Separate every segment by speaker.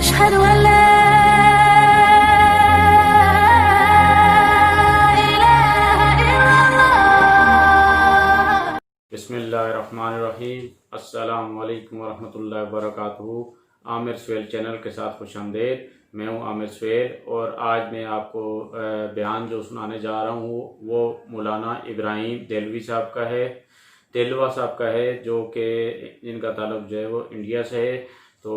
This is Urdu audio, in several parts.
Speaker 1: أشهد أن لا إله إلا الله.
Speaker 2: بسم اللہ الرحمن الرحیم. السلام علیکم ورحمۃ اللہ وبرکاتہ. عامر سہیل چینل کے ساتھ خوش آمدید. میں ہوں عامر سہیل اور آج میں آپ کو بیان جو سنانے جا رہا ہوں وہ مولانا ابراہیم دہلوی صاحب کا ہے، دہلوا صاحب کا ہے، جو کہ جن کا تعلق جو ہے وہ انڈیا سے ہے. تو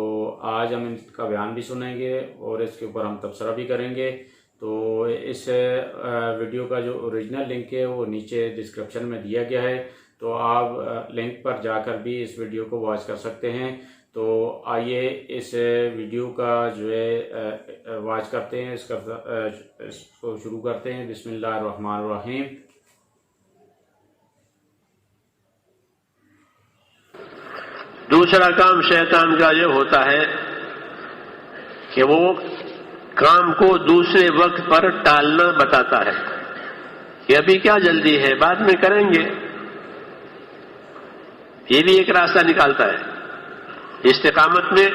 Speaker 2: آج ہم ان کا بیان بھی سنیں گے اور اس کے اوپر ہم تبصرہ بھی کریں گے. تو اس ویڈیو کا جو اوریجنل لنک ہے وہ نیچے ڈسکرپشن میں دیا گیا ہے، تو آپ لنک پر جا کر بھی اس ویڈیو کو واچ کر سکتے ہیں. تو آئیے اس ویڈیو کا جو ہے واچ کرتے ہیں، اس کو شروع کرتے ہیں. بسم اللہ الرحمن الرحیم.
Speaker 3: دوسرا کام شیطان کا یہ ہوتا ہے کہ وہ کام کو دوسرے وقت پر ٹالنا بتاتا ہے کہ ابھی کیا جلدی ہے، بعد میں کریں گے. یہ بھی ایک راستہ نکالتا ہے. استقامت میں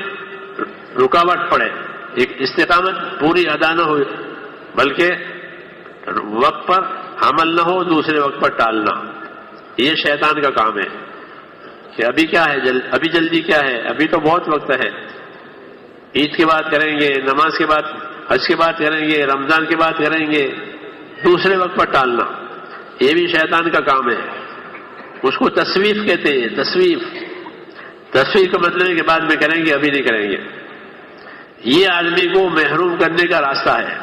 Speaker 3: رکاوٹ پڑے، ایک استقامت پوری ادا نہ ہو بلکہ وقت پر عمل نہ ہو، دوسرے وقت پر ٹالنا، یہ شیطان کا کام ہے. کہ ابھی کیا ہے، ابھی جلدی کیا ہے، ابھی تو بہت وقت ہے، عید کے بعد کریں گے، نماز کے بعد، حج کے بعد کریں گے، رمضان کے بعد کریں گے، دوسرے وقت پر ٹالنا، یہ بھی شیطان کا کام ہے. اس کو تسویف کہتے ہیں. تسویف کا مطلب ہے کہ بعد میں کریں گے، ابھی نہیں کریں گے. یہ آدمی کو محروم کرنے کا راستہ ہے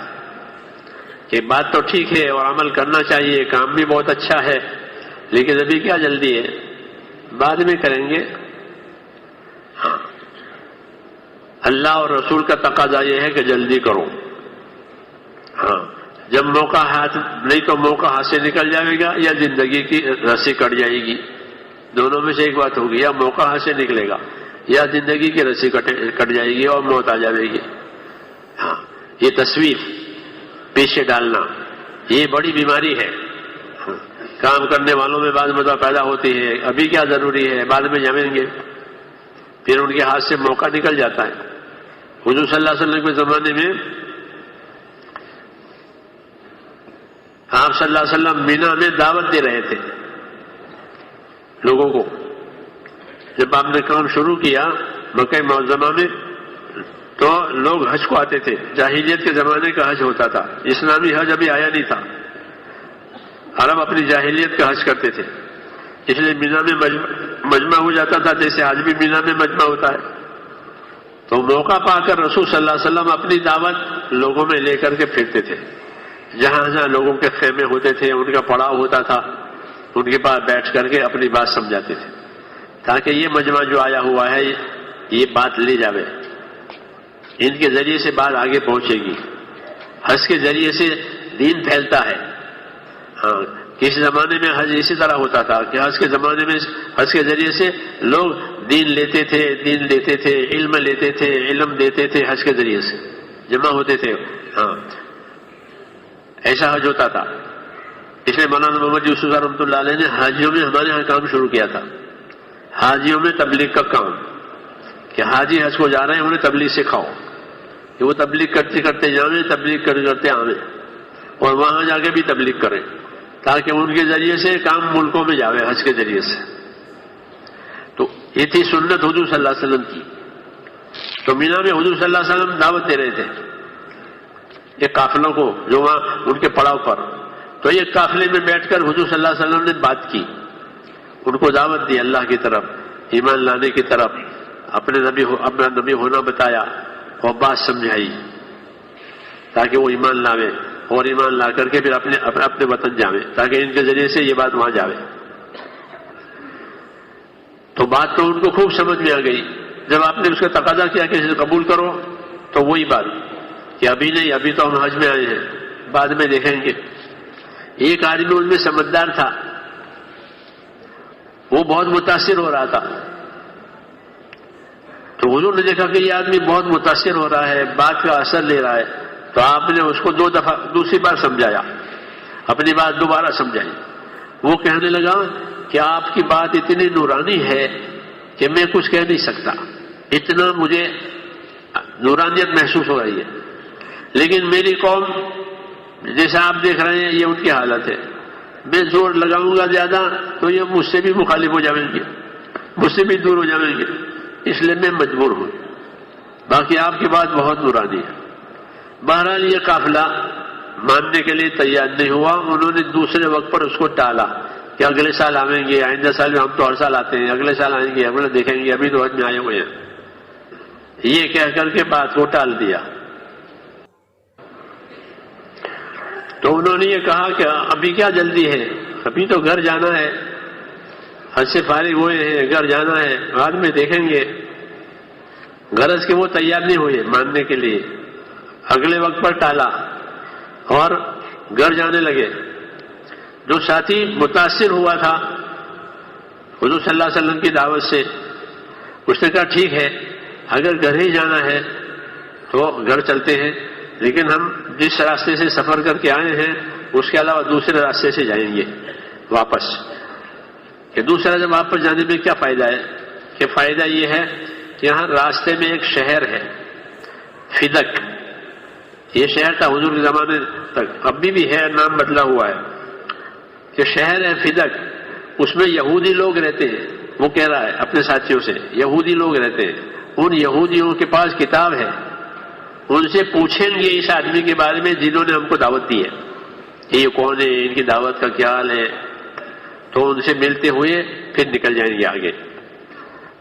Speaker 3: کہ بات تو ٹھیک ہے اور عمل کرنا چاہیے، کام بھی بہت اچھا ہے، لیکن ابھی کیا جلدی ہے، بعد میں کریں گے. ہاں، اللہ اور رسول کا تقاضا یہ ہے کہ جلدی کرو. ہاں، جب موقع ہاتھ نہیں تو موقع ہاتھ سے نکل جائے گا یا زندگی کی رسی کٹ جائے گی، دونوں میں سے ایک بات ہوگی. یا موقع ہاتھ سے نکلے گا یا زندگی کی رسی کٹ جائے گی اور موت آ جائے گی. ہاں، یہ تصویر پیچھے ڈالنا یہ بڑی بیماری ہے. کام کرنے والوں میں بعض مدعا پیدا ہوتی ہے، ابھی کیا ضروری ہے، بعد میں جمیں گے، پھر ان کے ہاتھ سے موقع نکل جاتا ہے. حضور صلی اللہ علیہ وسلم کے زمانے میں آپ صلی اللہ علیہ وسلم مینا میں دعوت دے رہے تھے لوگوں کو. جب آپ نے کام شروع کیا مکہ معظمہ میں تو لوگ حج کو آتے تھے. جاہلیت کے زمانے کا حج ہوتا تھا، اسلامی حج ابھی آیا نہیں تھا. عرب اپنی جاہلیت کا حج کرتے تھے، اس لیے مینا میں مجمع ہو جاتا تھا، جیسے آج بھی مینا میں مجمع ہوتا ہے. تو موقع پا کر رسول صلی اللہ علیہ وسلم اپنی دعوت لوگوں میں لے کر کے پھرتے تھے. جہاں جہاں لوگوں کے خیمے ہوتے تھے، ان کا پڑاؤ ہوتا تھا، ان کے پاس بیٹھ کر کے اپنی بات سمجھاتے تھے تاکہ یہ مجمع جو آیا ہوا ہے یہ بات لے جاوے، ان کے ذریعے سے بات آگے پہنچے گی. حج کے ذریعے سے دین پھیلتا ہے. ہاں، کسی زمانے میں حج اسی طرح ہوتا تھا کہ حج کے زمانے میں حج کے ذریعے سے لوگ دین لیتے تھے، علم لیتے تھے، علم دیتے تھے، حج کے ذریعے سے جمع ہوتے تھے. ہاں، ایسا حج ہوتا تھا. اس لیے مولانا محمد یوسف رحمۃ اللہ علیہ نے حاجیوں میں ہمارے یہاں کام شروع کیا تھا. حاجیوں میں تبلیغ کا کام کہ حاجی حج کو جا رہے ہیں، انہیں تبلیغ سکھاؤ کہ وہ تبلیغ کرتے کرتے جائیں، تبلیغ کرتے آویں، اور وہاں جا کے بھی تبلیغ کریں تاکہ ان کے ذریعے سے کام ملکوں میں جاوے حج کے ذریعے سے. تو یہ تھی سنت حضور صلی اللہ علیہ وسلم کی. تو مینا میں حضور صلی اللہ علیہ وسلم دعوت دے رہے تھے یہ قافلوں کو جو وہاں ان کے پڑاؤ پر. تو یہ قافلے میں بیٹھ کر حضور صلی اللہ علیہ وسلم نے بات کی، ان کو دعوت دی اللہ کی طرف، ایمان لانے کی طرف، اپنا نبی ہونا بتایا اور بات سمجھائی تاکہ وہ ایمان لاوے اور ایمان لا کر کے پھر اپنے وطن جاوے تاکہ ان کے ذریعے سے یہ بات وہاں جاوے. تو بات تو ان کو خوب سمجھ میں آ گئی. جب آپ نے اس کا تقاضا کیا کہ اسے قبول کرو تو وہی بات کہ ابھی نہیں، ابھی تو ہم حج میں آئے ہیں، بعد میں دیکھیں گے. ایک آدمی ان میں سمجھدار تھا، وہ بہت متاثر ہو رہا تھا. تو حضور نے دیکھا کہ یہ آدمی بہت متاثر ہو رہا ہے، بات کا اثر لے رہا ہے، تو آپ نے اس کو دوسری بار سمجھایا، اپنی بات دوبارہ سمجھائی. وہ کہنے لگا کہ آپ کی بات اتنی نورانی ہے کہ میں کچھ کہہ نہیں سکتا، اتنا مجھے نورانیت محسوس ہو رہی ہے. لیکن میری قوم جیسا آپ دیکھ رہے ہیں یہ ان کی حالت ہے. میں زور لگاؤں گا زیادہ تو یہ مجھ سے بھی مخالف ہو جائیں گے, مجھ سے بھی دور ہو جائیں گے, اس لیے میں مجبور ہوں. باقی آپ کی بات بہت نورانی ہے. بہرحال یہ قافلہ ماننے کے لیے تیار نہیں ہوا. انہوں نے دوسرے وقت پر اس کو ٹالا کہ اگلے سال آئیں گے, آئندہ سال میں, ہم تو ہر سال آتے ہیں, اگلے سال آئیں گے, اگلے دیکھیں گے, ابھی تو حج میں آئے ہوئے ہیں. یہ کہہ کر کے بات کو ٹال دیا. تو انہوں نے یہ کہا کہ ابھی کیا جلدی ہے, ابھی تو گھر جانا ہے, حج سے فارغ ہوئے ہیں, گھر جانا ہے, بعد میں دیکھیں گے. غرض کہ وہ تیار نہیں ہوئے ماننے کے لیے, اگلے وقت پر ٹالا اور گھر جانے لگے. جو ساتھی متاثر ہوا تھا حضور صلی اللہ علیہ وسلم کی دعوت سے, اس نے کہا ٹھیک ہے اگر گھر ہی جانا ہے تو گھر چلتے ہیں, لیکن ہم جس راستے سے سفر کر کے آئے ہیں اس کے علاوہ دوسرے راستے سے جائیں گے واپس. کہ دوسرا جب واپس جانے میں کیا فائدہ ہے؟ کہ فائدہ یہ ہے کہ یہاں راستے میں ایک شہر ہے فدق. یہ شہر تھا حضور کے زمانے تک, ابھی بھی ہے, نام بدلا ہوا ہے. کہ شہر ہے فدق, اس میں یہودی لوگ رہتے ہیں. وہ کہہ رہا ہے اپنے ساتھیوں سے یہودی لوگ رہتے ہیں, ان یہودیوں کے پاس کتاب ہے, ان سے پوچھیں گے اس آدمی کے بارے میں جنہوں نے ہم کو دعوت دی ہے, یہ کون ہے, ان کی دعوت کا کیا حال ہے. تو ان سے ملتے ہوئے پھر نکل جائیں گے آگے.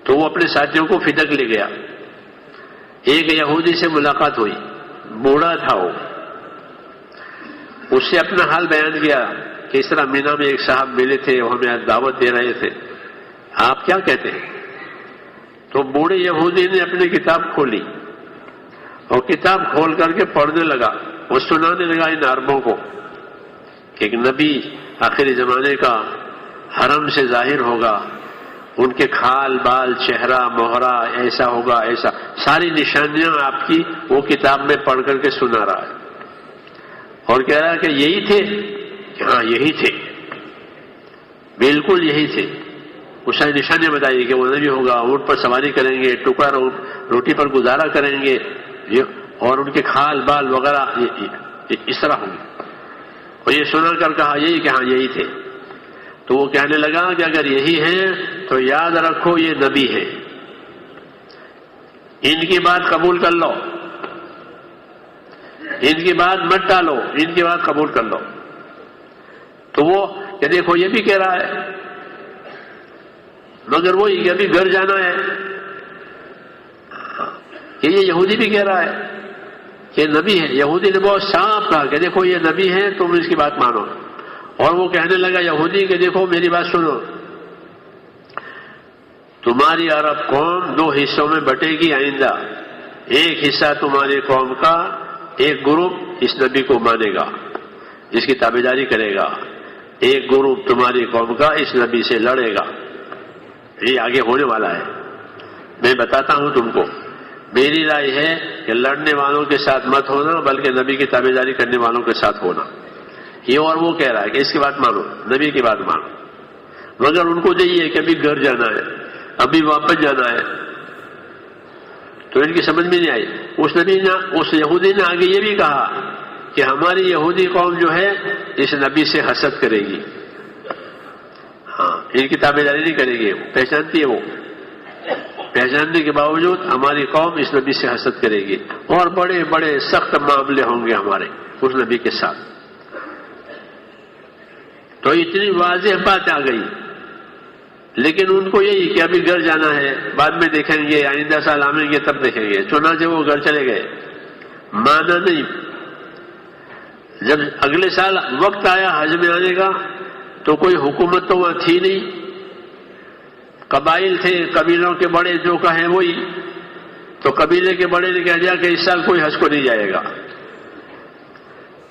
Speaker 3: تو وہ اپنے ساتھیوں کو فدق لے گیا. ایک یہودی سے ملاقات ہوئی, بوڑھا تھا وہ, اس سے اپنا حال بیان کیا کہ اس طرح مینا میں ایک صاحب ملے تھے, وہ ہمیں دعوت دے رہے تھے, آپ کیا کہتے ہیں؟ تو بوڑھے یہودی نے اپنی کتاب کھولی اور کتاب کھول کر کے پڑھنے لگا. وہ سنانے لگا ان عربوں کو کہ ایک نبی آخری زمانے کا حرم سے ظاہر ہوگا, ان کے کھال بال چہرہ مہرہ ایسا ہوگا, ایسا ساری نشانیاں آپ کی وہ کتاب میں پڑھ کر کے سنا رہا ہے. اور کہہ رہا ہے کہ یہی تھے, کہ ہاں یہی تھے, بالکل یہی تھے. اس ساری نشانیاں بتائی کہ وہ نبی ہوگا, اونٹ پر سواری کریں گے, ٹکڑا روٹی پر گزارا کریں گے, اور ان کے کھال بال وغیرہ اس طرح ہوں گے. اور یہ سنا کر کہا یہی کہ ہاں یہی تھے. تو وہ کہنے لگا کہ اگر یہی ہیں تو یاد رکھو یہ نبی ہے, ان کی بات قبول کر لو, ان کی بات مت ٹالو, ان کی بات قبول کر لو. تو وہ کہ دیکھو یہ بھی کہہ رہا ہے, مگر وہی کہ ابھی گھر جانا ہے. کہ یہ یہودی بھی کہہ رہا ہے کہ نبی ہے. یہودی نے بہت صاف کہا کہ دیکھو یہ نبی ہے, تم اس کی بات مانو. اور وہ کہنے لگا یہودی کہ دیکھو میری بات سنو, تمہاری عرب قوم دو حصوں میں بٹے گی آئندہ. ایک حصہ تمہاری قوم کا ایک گروپ اس نبی کو مانے گا, جس کی تابعداری کرے گا. ایک گروپ تمہاری قوم کا اس نبی سے لڑے گا. یہ آگے ہونے والا ہے, میں بتاتا ہوں تم کو. میری رائے ہے کہ لڑنے والوں کے ساتھ مت ہونا, بلکہ نبی کی تابعداری کرنے والوں کے ساتھ ہونا. یہ اور وہ کہہ رہا ہے کہ اس کی بات مانو, نبی کی بات مانو. مگر ان کو چاہیے کہ ابھی گھر جانا ہے, ابھی واپس جانا ہے. تو ان کی سمجھ میں نہیں آئی. اس یہودی نے آگے یہ بھی کہا کہ ہماری یہودی قوم جو ہے اس نبی سے حسد کرے گی, ہاں ان کی تابعداری نہیں کرے گی. پہچانتی ہے وہ, پہچاننے کے باوجود ہماری قوم اس نبی سے حسد کرے گی, اور بڑے بڑے سخت معاملے ہوں گے ہمارے اس نبی کے ساتھ. تو اتنی واضح بات آ گئی. لیکن ان کو یہی کہ ابھی گھر جانا ہے, بعد میں دیکھیں گے, آئندہ سال آئیں گے تب دیکھیں گے. چنانچہ وہ گھر چلے گئے, مانا نہیں. جب اگلے سال وقت آیا حج میں آنے کا تو کوئی حکومت تو وہاں تھی نہیں, قبائل تھے, قبیلوں کے بڑے جو کہیں وہی. تو قبیلے کے بڑے نے کہہ دیا کہ اس سال کوئی حج کو نہیں جائے گا.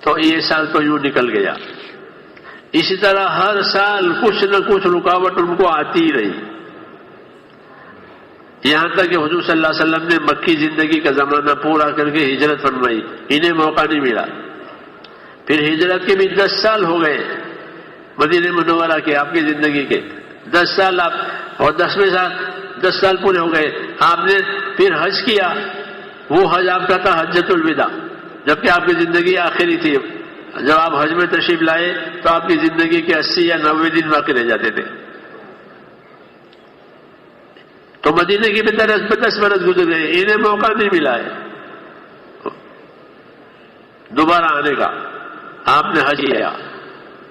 Speaker 3: تو یہ سال تو یوں نکل گیا. اسی طرح ہر سال کچھ نہ کچھ رکاوٹ ان کو آتی ہی رہی, یہاں تک کہ حضور صلی اللہ علیہ وسلم نے مکی زندگی کا زمانہ پورا کر کے ہجرت فرمائی. انہیں موقع نہیں ملا. پھر ہجرت کے بھی 10 سال ہو گئے مدینہ منورہ کے, آپ کی زندگی کے 10 سال آپ, اور 10 سال پورے ہو گئے. آپ نے پھر حج کیا, وہ حج آپ کا تھا حجۃ الوداع، جبکہ آپ کی زندگی آخری تھی. جب آپ حج میں تشریف لائے تو آپ کی زندگی کے 80 یا 90 دن باقی رہ جاتے تھے. تو مدینے کی بھی 10 برس گزر گئے، انہیں موقع نہیں ملا ہے دوبارہ آنے کا. آپ نے حج کیا.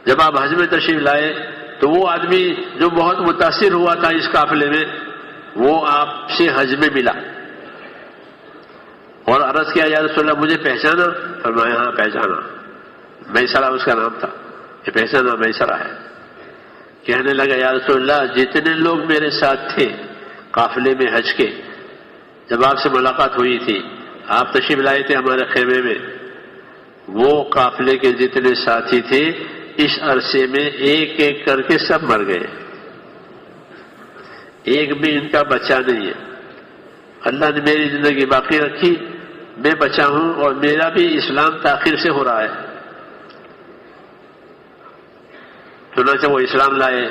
Speaker 3: جب آپ حج میں تشریف لائے تو وہ آدمی جو بہت متاثر ہوا تھا اس قافلے میں، وہ آپ سے حج میں ملا اور عرض کیا یا رسول اللہ مجھے پہچانا؟ فرمایا ہاں پہچانا. میسرہ اس کا نام تھا. یہ پہچانا میسرہ ہے. کہنے لگا یا رسول اللہ جتنے لوگ میرے ساتھ تھے قافلے میں حج کے، جب آپ سے ملاقات ہوئی تھی، آپ تشریف لائے تھے ہمارے خیمے میں، وہ قافلے کے جتنے ساتھی تھے اس عرصے میں ایک ایک کر کے سب مر گئے، ایک بھی ان کا بچہ نہیں ہے. اللہ نے میری زندگی باقی رکھی، میں بچا ہوں اور میرا بھی اسلام تاخیر سے ہو رہا ہے. چنانچہ وہ اسلام لائے،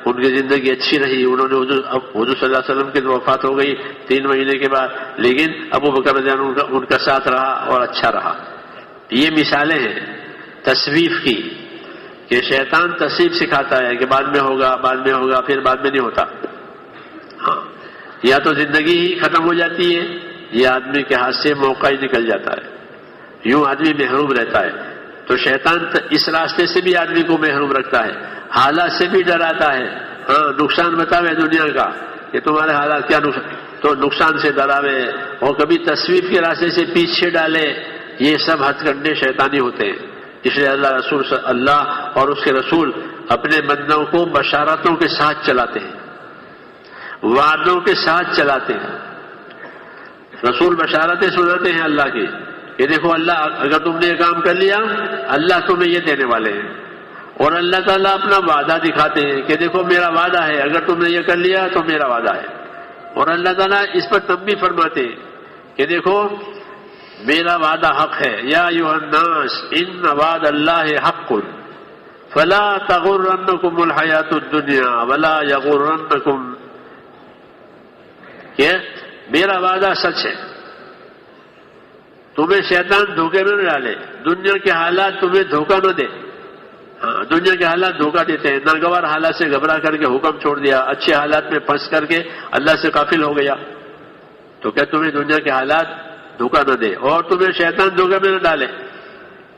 Speaker 3: ان کی زندگی اچھی رہی. انہوں نے حضور صلی اللہ علیہ وسلم کی وفات ہو گئی 3 مہینے کے بعد، لیکن ابو بکر رضی اللہ عنہ ان کا ساتھ رہا اور اچھا رہا. یہ مثالیں ہیں تصویف کی کہ شیطان تصویف سکھاتا ہے کہ بعد میں ہوگا بعد میں ہوگا، پھر بعد میں نہیں ہوتا. ہاں، یا تو زندگی ہی ختم ہو جاتی ہے یا آدمی کے ہاتھ سے موقع ہی نکل جاتا ہے. یوں آدمی محروم رہتا ہے. تو شیطان اس راستے سے بھی آدمی کو محروم رکھتا ہے، حالات سے بھی ڈراتا ہے. ہاں، نقصان بتاوے دنیا کا کہ تمہارے حالات کیا نقصان، تو نقصان سے ڈراوے اور کبھی تصویف کے راستے سے پیچھے ڈالے. یہ سب ہتھ کنڈے شیطانی ہوتے ہیں. اس لیے اللہ اور اس کے رسول اپنے بندوں کو بشارتوں کے ساتھ چلاتے ہیں، وعدوں کے ساتھ چلاتے ہیں. رسول بشارتیں سناتے ہیں اللہ کی کہ دیکھو اللہ اگر تم نے یہ کام کر لیا اللہ تمہیں یہ دینے والے ہیں. اور اللہ تعالیٰ اپنا وعدہ دکھاتے ہیں کہ دیکھو میرا وعدہ ہے، اگر تم نے یہ کر لیا تو میرا وعدہ ہے. اور اللہ تعالیٰ اس پر تنبیہ فرماتے ہیں کہ دیکھو میرا وعدہ حق ہے. یا ایھا الناس ان وعد اللہ حق فلا تغرنکم الحیاۃ الدنیا ولا یغرنکم، کہ میرا وعدہ سچ ہے، تمہیں شیطان دھوکے میں نہ ڈالے، دنیا کے حالات تمہیں دھوکہ نہ دے. ہاں، دنیا کے حالات دھوکہ دیتے ہیں. ناگوار حالات سے گھبرا کر کے حکم چھوڑ دیا، اچھے حالات میں پھنس کر کے اللہ سے غافل ہو گیا. تو کیا تمہیں دنیا کے حالات دھوکہ نہ دے اور تمہیں شیطان دھوکے میں نہ ڈالے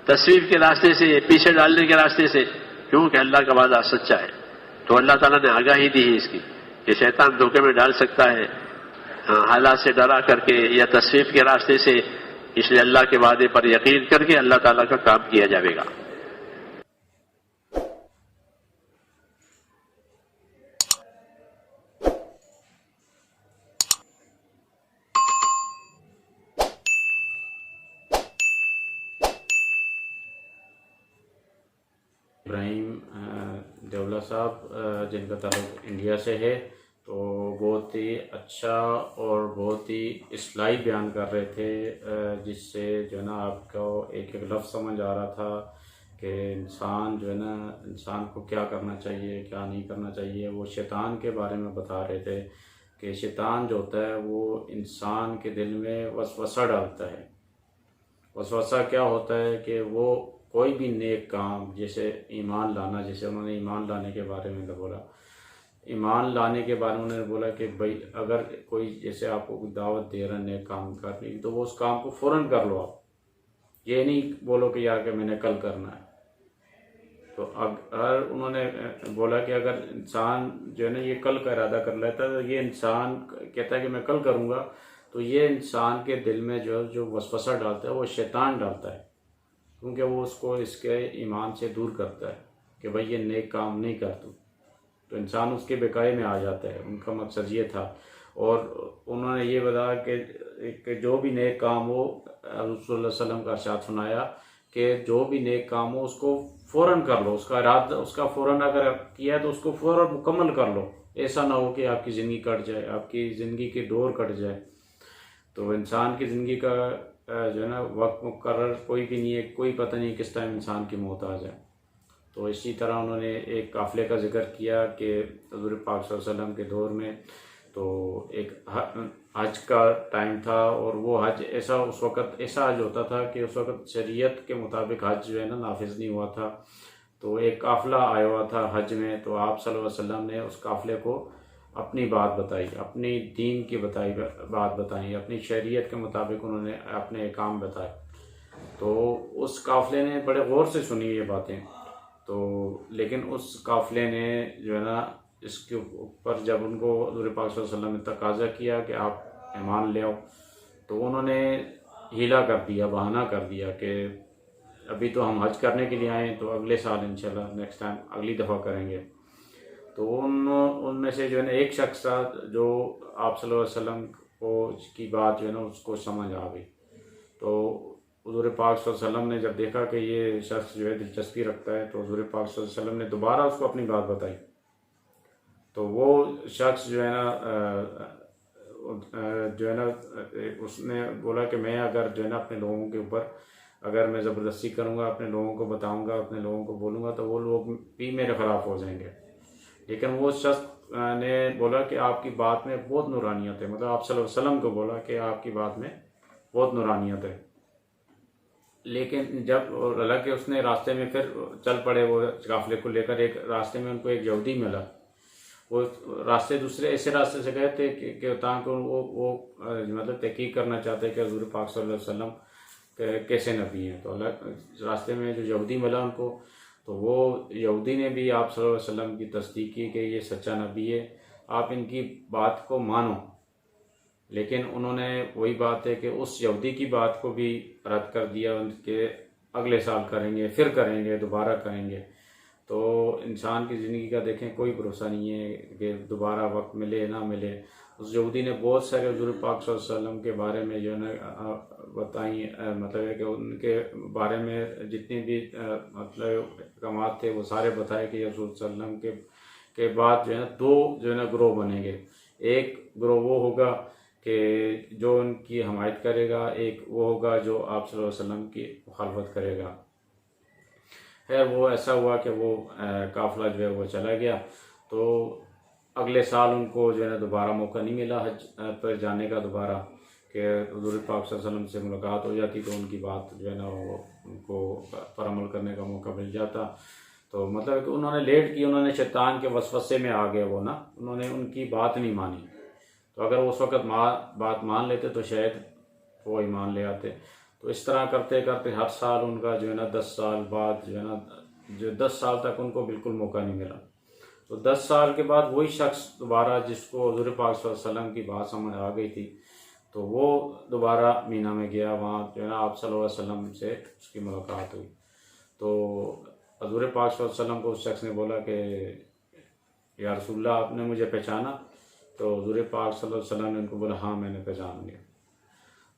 Speaker 3: تصویف کے راستے سے، پیچھے ڈالنے کے راستے سے، کیونکہ اللہ کا وعدہ سچا ہے. تو اللہ تعالیٰ نے آگاہی دی ہے اس کی کہ شیطان دھوکے میں ڈال سکتا ہے حالات سے ڈرا کر کے یا تصویف کے راستے سے. اس لیے اللہ کے وعدے پر یقین کر کے اللہ تعالیٰ کا کام کیا جائے گا.
Speaker 2: ابراہیم دیولہ صاحب جن کا تعلق انڈیا سے ہے، تو بہت ہی اچھا اور بہت ہی اصلاحی بیان کر رہے تھے، جس سے جو ہے نا آپ کو ایک ایک لفظ سمجھ آ رہا تھا کہ انسان جو ہے نا انسان کو کیا کرنا چاہیے کیا نہیں کرنا چاہیے. وہ شیطان کے بارے میں بتا رہے تھے کہ شیطان جو ہوتا ہے وہ انسان کے دل میں وسوسہ ڈالتا ہے. وسوسہ کیا ہوتا ہے کہ وہ کوئی بھی نیک کام، جیسے ایمان لانا، جیسے انہوں نے ایمان لانے کے بارے میں بولا، ایمان لانے کے بارے میں انہوں نے بولا کہ بھائی اگر کوئی جیسے آپ کو دعوت دے رہا ہے نیک کام کرنے کی تو وہ اس کام کو فوراً کر لو. آپ یہ نہیں بولو کہ یار کہ میں نے کل کرنا ہے. تو اگر انہوں نے بولا کہ اگر انسان جو ہے نا یہ کل کا ارادہ کر لیتا ہے تو یہ انسان کہتا ہے کہ میں کل کروں گا، تو یہ انسان کے دل میں جو وسوسہ ڈالتا ہے وہ شیطان ڈالتا ہے، کیونکہ وہ اس کو اس کے ایمان سے دور کرتا ہے کہ بھائی یہ نیک کام نہیں کر تو انسان اس کے بقائے میں آ جاتا ہے. ان کا مقصد یہ تھا. اور انہوں نے یہ بتایا کہ جو بھی نیک کام ہو، حضور صلی اللہ علیہ وسلم کا ارشاد سنایا کہ جو بھی نیک کام ہو اس کو فوراً کر لو، اس کا ارادہ اس کا فوراً اگر کیا تو اس کو فوراً مکمل کر لو. ایسا نہ ہو کہ آپ کی زندگی کٹ جائے، آپ کی زندگی کی ڈور کٹ جائے. تو انسان کی زندگی کا جو ہے نا وقت مقرر کوئی بھی نہیں ہے، کوئی پتہ نہیں کس ٹائم انسان کی موت آ جائے. تو اسی طرح انہوں نے ایک قافلے کا ذکر کیا کہ حضور پاک صلی اللہ علیہ وسلم کے دور میں تو ایک حج کا ٹائم تھا، اور وہ حج ایسا اس وقت ایسا حج ہوتا تھا کہ اس وقت شریعت کے مطابق حج جو ہے نا نافذ نہیں ہوا تھا. تو ایک قافلہ آیا ہوا تھا حج میں، تو آپ صلی اللہ علیہ وسلم نے اس قافلے کو اپنی بات بتائی، اپنی دین کی بات بتائی، اپنی شریعت کے مطابق انہوں نے اپنے احکام بتائے. تو اس قافلے نے بڑے غور سے سنی یہ باتیں. تو لیکن اس قافلے نے جو ہے نا اس کے اوپر جب ان کو حضور پاک صلی اللہ علیہ وسلم نے تقاضا کیا کہ آپ ایمان لے آؤ، تو انہوں نے ہیلا کر دیا، بہانہ کر دیا کہ ابھی تو ہم حج کرنے کے لیے آئے ہیں، تو اگلے سال انشاءاللہ نیکسٹ ٹائم اگلی دفعہ کریں گے. تو ان میں سے جو ہے نا ایک شخص تھا جو آپ صلی اللہ علیہ وسلم کو کی بات جو ہے نا اس کو سمجھ آ گئی. تو حضور پاک صلی اللہ علیہ وسلم نے جب دیکھا کہ یہ شخص جو ہے دلچسپی رکھتا ہے، تو حضور پاک صلی اللہ علیہ وسلم نے دوبارہ اس کو اپنی بات بتائی. تو وہ شخص جو ہے نا اس نے بولا کہ میں اگر جو ہے نا اپنے لوگوں کے اوپر اگر میں زبردستی کروں گا، اپنے لوگوں کو بتاؤں گا، اپنے لوگوں کو بولوں گا، تو وہ لوگ بھی میرے خلاف ہو جائیں گے. لیکن وہ شخص نے بولا کہ آپ کی بات میں بہت نورانیت ہے، مطلب آپ صلی اللہ علیہ وسلم کو بولا کہ آپ کی بات میں بہت نورانیت ہے. لیکن جب حالانکہ اس نے راستے میں پھر چل پڑے وہ قافلے کو لے کر، ایک راستے میں ان کو ایک یہودی ملا. وہ راستے دوسرے ایسے راستے سے گئے تھے کہ تاکہ وہ مطلب تحقیق کرنا چاہتے کہ حضور پاک صلی اللہ علیہ وسلم کیسے نبی ہیں. تو راستے میں جو یہودی ملا ان کو، تو وہ یہودی نے بھی آپ صلی اللہ علیہ وسلم کی تصدیق کی کہ یہ سچا نبی ہے، آپ ان کی بات کو مانو. لیکن انہوں نے وہی بات ہے کہ اس یہودی کی بات کو بھی رد کر دیا کہ اگلے سال کریں گے، پھر کریں گے، دوبارہ کریں گے. تو انسان کی زندگی کا دیکھیں کوئی بھروسہ نہیں ہے کہ دوبارہ وقت ملے نہ ملے. اس یہودی نے بہت سارے حضور پاک صلی اللہ علیہ وسلم کے بارے میں جو ہے نا بتائیں، مطلب ہے کہ ان کے بارے میں جتنے بھی مطلب احکامات تھے وہ سارے بتائے کہ حضور صلی اللہ علیہ وسلم کے بعد جو ہے نا دو جو ہے نا گروہ بنیں گے. ایک گروہ وہ ہوگا کہ جو ان کی حمایت کرے گا، ایک وہ ہوگا جو آپ صلی اللہ علیہ وسلم کی مخالفت کرے گا. خیر وہ ایسا ہوا کہ وہ قافلہ جو ہے وہ چلا گیا. تو اگلے سال ان کو جو ہے نا دوبارہ موقع نہیں ملا حج پر جانے کا دوبارہ، کہ حضور پاک صلی اللہ علیہ وسلم سے ملاقات ہو جاتی تو ان کی بات جو ہے نا وہ ان کو پر عمل کرنے کا موقع مل جاتا. تو مطلب کہ انہوں نے لیٹ کی، انہوں نے شیطان کے وسوسے میں آ گئے وہ نا، انہوں نے ان کی بات نہیں مانی. تو اگر اس وقت بات مان لیتے تو شاید وہ ایمان لے آتے. تو اس طرح کرتے کرتے ہر سال ان کا جو ہے نا 10 سال بعد جو ہے نا 10 سال تک ان کو بالکل موقع نہیں ملا. تو 10 سال کے بعد وہی شخص دوبارہ جس کو حضور پاک صلی اللہ علیہ وسلم کی بات سمجھ آ گئی تھی، تو وہ دوبارہ مینا میں گیا، وہاں جو ہے نا آپ صلی اللہ علیہ وسلم سے اس کی ملاقات ہوئی. تو حضور پاک صلی اللہ علیہ وسلم کو اس شخص نے بولا کہ یا رسول اللہ آپ نے مجھے پہچانا؟ تو حضور پاک صلی اللہ علیہ وسلم نے ان کو بولا ہاں میں نے پہچان لیا.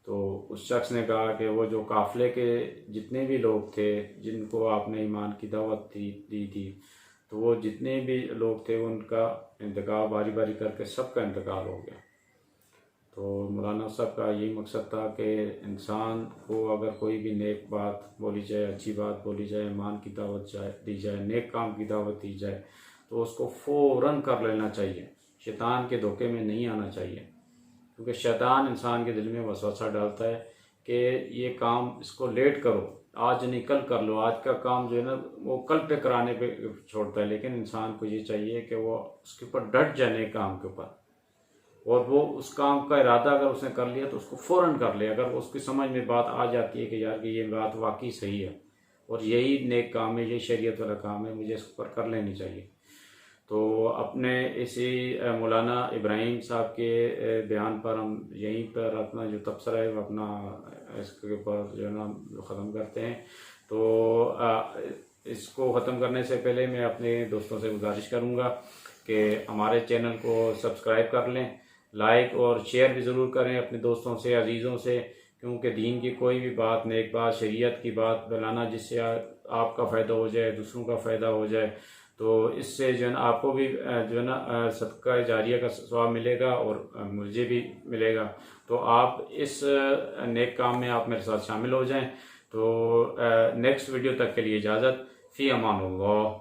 Speaker 2: تو اس شخص نے کہا کہ وہ جو قافلے کے جتنے بھی لوگ تھے جن کو آپ نے ایمان کی دعوت دی تھی، تو وہ جتنے بھی لوگ تھے ان کا انتقال باری باری کر کے سب کا انتقال ہو گیا. تو مولانا صاحب کا یہی مقصد تھا کہ انسان کو اگر کوئی بھی نیک بات بولی جائے، اچھی بات بولی جائے، ایمان کی دعوت دی جائے، نیک کام کی دعوت دی جائے، تو اس کو فوراً کر لینا چاہیے. شیطان کے دھوکے میں نہیں آنا چاہیے، کیونکہ شیطان انسان کے دل میں وسوسہ ڈالتا ہے کہ یہ کام اس کو لیٹ کرو، آج نہیں کل کر لو، آج کا کام جو ہے نا وہ کل پہ کرانے پہ چھوڑتا ہے. لیکن انسان کو یہ چاہیے کہ وہ اس کے اوپر ڈٹ جائے کام کے اوپر، اور وہ اس کام کا ارادہ اگر اس نے کر لیا تو اس کو فوراً کر لے. اگر اس کی سمجھ میں بات آ جاتی ہے کہ یار کہ یہ بات واقعی صحیح ہے اور یہی نیک کام ہے، یہی شریعت والا کام ہے، مجھے اس پر کر لینی چاہیے. تو اپنے اسی مولانا ابراہیم صاحب کے بیان پر ہم یہیں پر اپنا جو تبصرہ ہے وہ اپنا اس کے اوپر جو ہے نا ختم کرتے ہیں. تو اس کو ختم کرنے سے پہلے میں اپنے دوستوں سے گزارش کروں گا کہ ہمارے چینل کو سبسکرائب کر لیں، لائک اور شیئر بھی ضرور کریں اپنے دوستوں سے، عزیزوں سے، کیونکہ دین کی کوئی بھی بات، نیک بات، شریعت کی بات بلانا جس سے آپ کا فائدہ ہو جائے، دوسروں کا فائدہ ہو جائے، تو اس سے جو ہے نا آپ کو بھی جو ہے نا صدقہ جاریہ کا ثواب ملے گا اور مجھے بھی ملے گا. تو آپ اس نیک کام میں آپ میرے ساتھ شامل ہو جائیں. تو نیکسٹ ویڈیو تک کے لیے اجازت. فی امان اللہ.